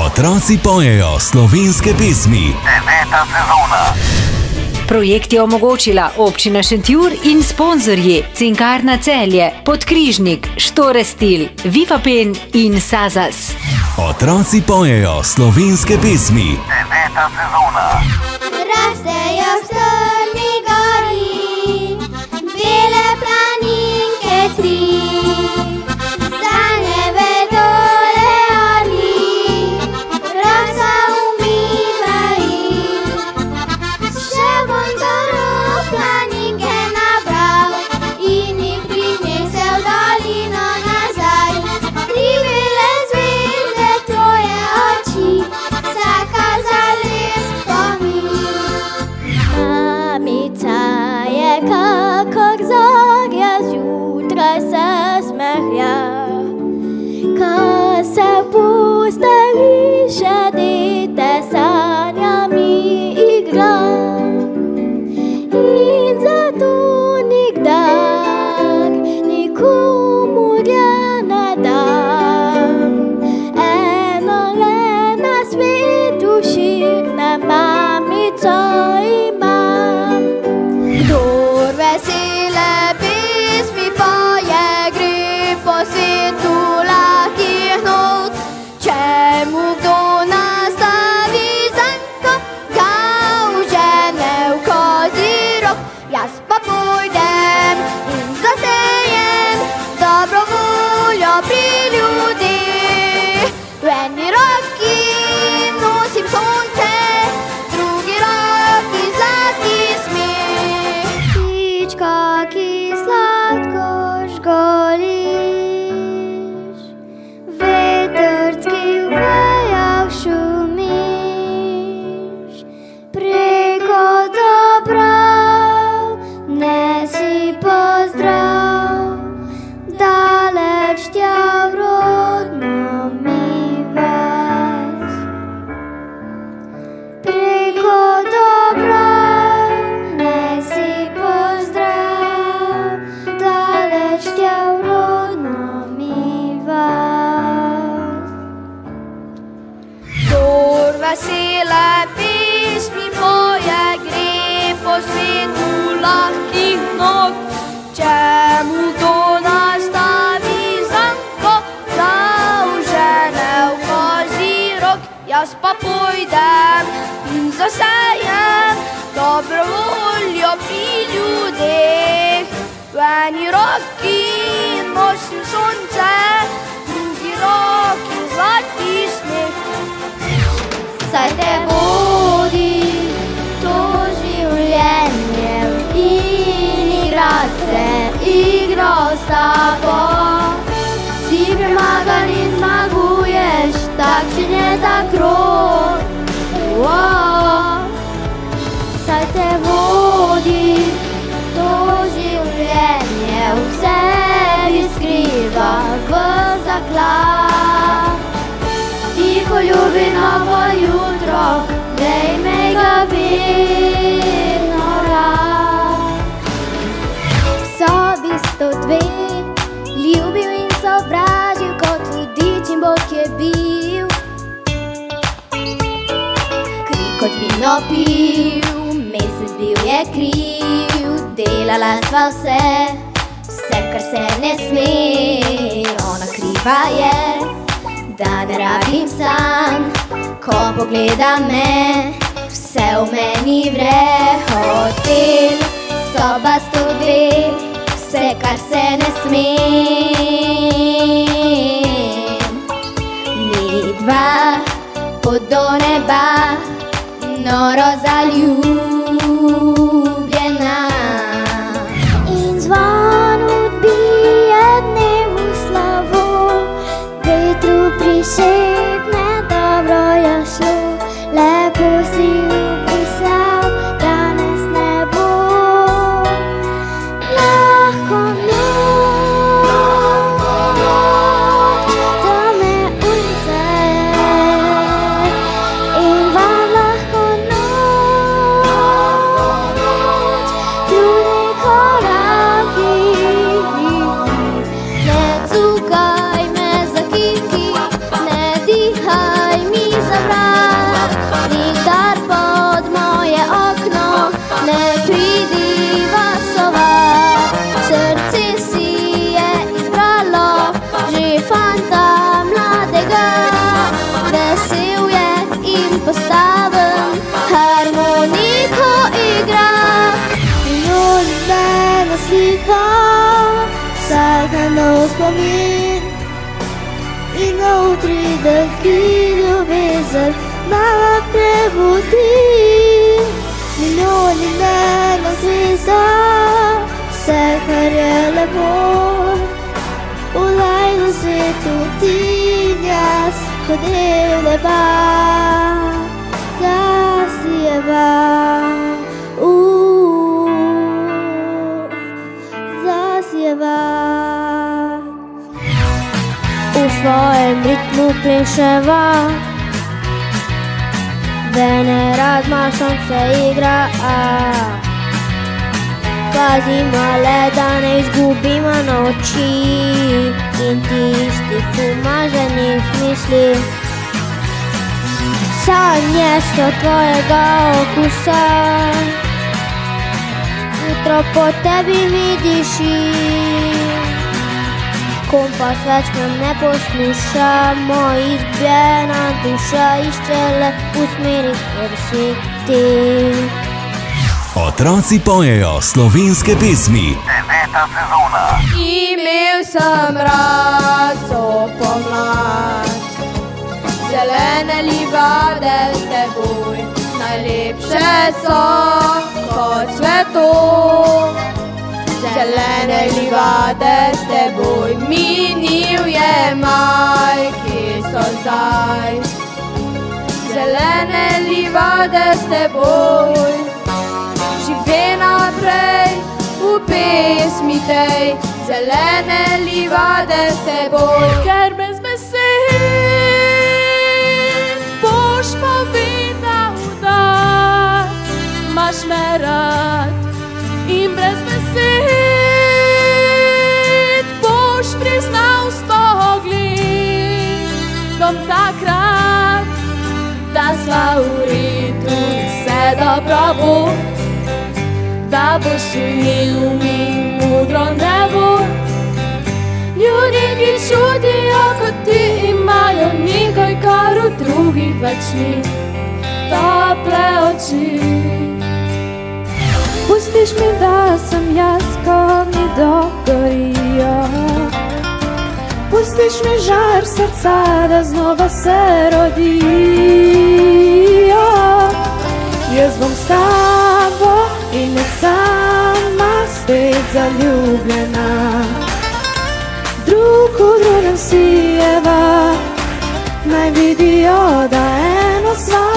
Otroci pojejo slovenske pesmi. 9. sezona. Projekt je omogočila občina Šentjur in sponzorji Cinkarna Celje, Podkrižnik, Štorestil, Vivapen in Sazas. Otroci pojejo slovenske pesmi. 9. sezona. Rastejo v strmi gori, bele planinke tri. Jaz pa pojdem in zasejem dobro voljo pri ljudeh. V eni roki nosim sonce, v drugi roki zlati sneg. Saj te vodi to življenje in igra s tabo. Si premagan in zmaguješ, takšen je ta krog. Saj te vodi to življenje, v sebi skriva v zaklad. Tiho ljubi novo jutro, da ime ga vedno rad. V sobi 102 ljubil in sovražil, kot vodič in Bog je bil. Kri kot vino pil, mesec bil je kriv. Delala sva vse, kar se ne sme. Ona kriva je, da ne rabim sanj. Ko pogleda me, vse v meni vre. Hotel, soba 102, vse, kar se ne sme. Mi dva, pot do neba, noro zaljubljena. In zvon odbije dnevu slavo, vetru prišepne, dobro je šlo. Lepo si opisal, danes ne bo. Lahko noč, tame ulice, in vam lahko noč. vrat, nikdar pod moje okno ne pridiva sova. Srce si je izbralo že fanta mladega, vesel je in postaven harmoniko igra. Minuli mene slika, vsaka nov spomin in utri, da ki ljubezen mala prebudi. Minuli mene zvezda, vse kar je lepo, ulaj v svetu ti in jaz, kot del neba, zasijeva. Zasijeva. V svojem ritmu pleševa, venerad mašom se igra. Pazimo le, da ne izgubimo noči in tistih umaženih misli. Sanje so tvojega okusa, jutro po tebi mi diši. Kompas več me ne posluša, moj izgubljena duša išče le v smeri, kjer si ti. Otroci pojejo slovenske pesmi. 9. sezona. Imel sem rad pomlad, zelene livade s teboj, najlepše so kot cvetov. Zelene livade s teboj, minil je maj, kje so zdaj? Zelene livade s teboj, žive naprej v pesmi tej. Zelene livade s teboj, ker brez besed boš povedal, da imaš me rad. In brez besed boš priznal s pogledom takrat, da sva v redu in vse dobro bo, da boš ujel mi modro nebo. Ljudje, ki čutijo kot ti, imajo nekaj, kar v drugih več ni, tople oči. Pustiš mi, da sem jaz, ko mi dogorijo. Pustiš mi žar srca, da znova se rodijo. Jaz bom s tabo in ne sama spet zaljubljena. Drug v drugem sijeva, naj vidijo, da eno sva.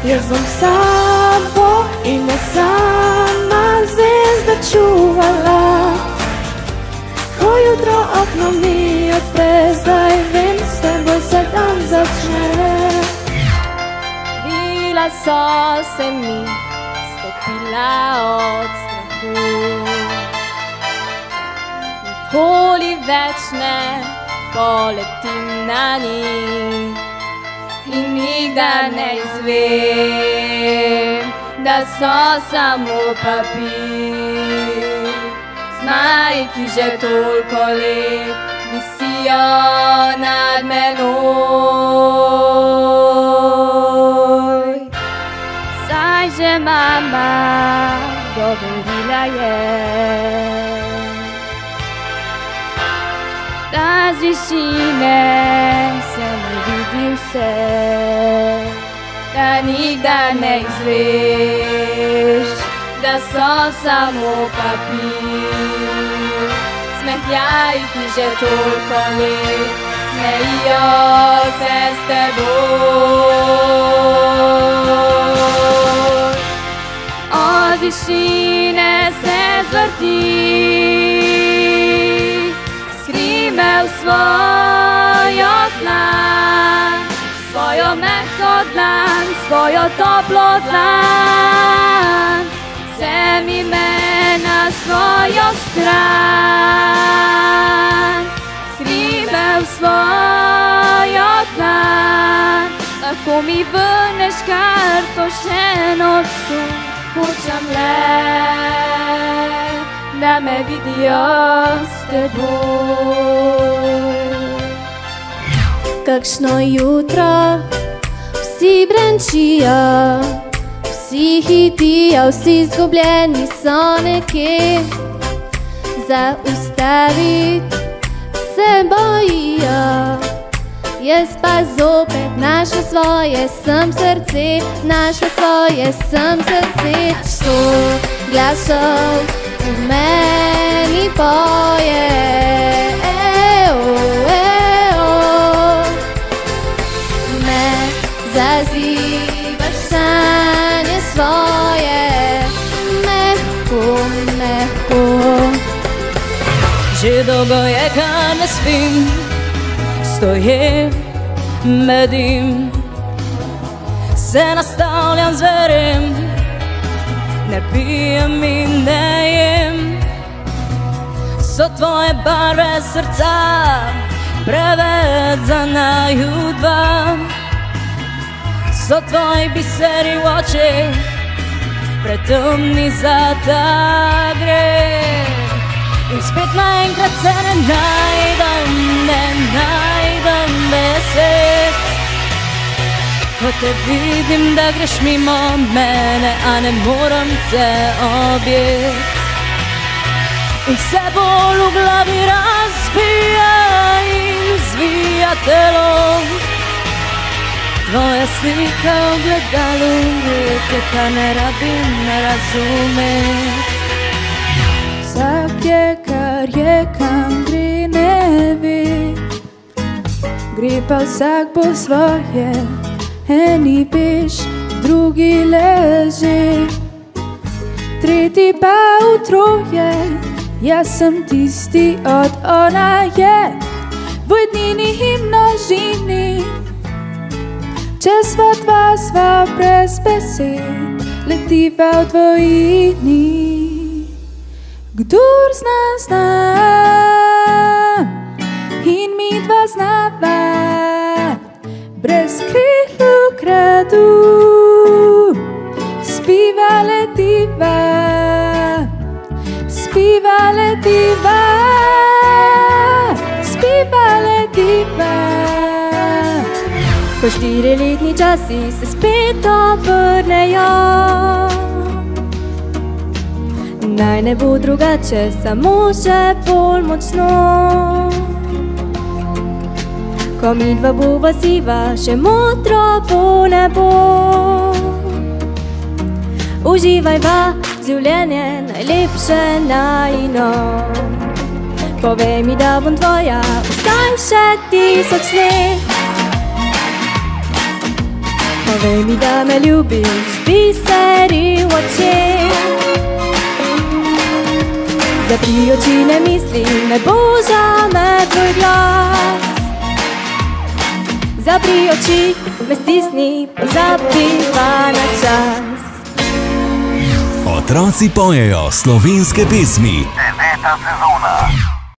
Jaz bom s tabo in ne sama zvezda čuvala. Ko jutro okno mi odpre, zdaj vem, s teboj se dan začne. Krila so se mi stopila od strahu, nikoli več ne poletim na njih. In nikdar ne izvem, da so samo papir. Zmaji, ki že toliko let visijo nad menoj. Saj že mama govorila je, da z višine se ne vidi vse, da nikdar ne izveš, da so samo papir. Smehljaji, ki že toliko let smejijo se s teboj. Od višine se zvrti, skrime v svojo dlan, svojo mehko dlan, svojo toplo dlan. Vzemi me na svojo stran, skrime v svojo dlan. ko mi vrneš karto še nocu, hočem le, da me vidijo s teboj. Kakšno jutro, vsi brenčijo, vsi hitijo, vsi izgubljeni so nekje. Zaustavit se bojijo, jaz pa zopet našla svoje sem srce, našla svoje sem srce. 100 glasov v meni poje, me zazivaš sanje svoje, mehko, mehko. Že dolgo je, kar ne spim, stojim, medim, se nastavljam, zverim, ne pijem in ne jem. So tvoje barve srca preveč za naju dva, so tvoji biseri v očeh pretemni za ta greh. In spet naenkrat se ne najdem besed, ko te vidim, da greš mimo mene, a ne moram te objeti. In vse bolj v glavi razbija in zvija telo, tvoja slika v gledalu, te kar ne rabim razumeti. Vsak je, kar je, kam gre, ne ve, gre pa vsak po svoje, eni peš, drugi leže, tretji pa utroje. Jaz sem tisti od ona je, v jednini in množini, če sva dva, sva brez besed, letiva v dvojini. Kdor zna, zna, in mi dva znava, brez kril v gradu, spiva letiva, spiva letiva, spiva letiva. Po 4-letni časi se spet obrnejo, naj ne bo drugače, samo še bolj močno. Ko midva bova siva, še modro bo nebo. Uživajva življenje, najlepše najino. Povej mi, da bom tvoja vsaj še 1000 let. Povej mi, da me ljubiš z biseri v očeh. Zapri oči, ne misli, ne bo zame tvoj glas. Zapri oči, me stisni, pozabiva na čas. Otroci pojejo slovenske pesmi. 9. sezona.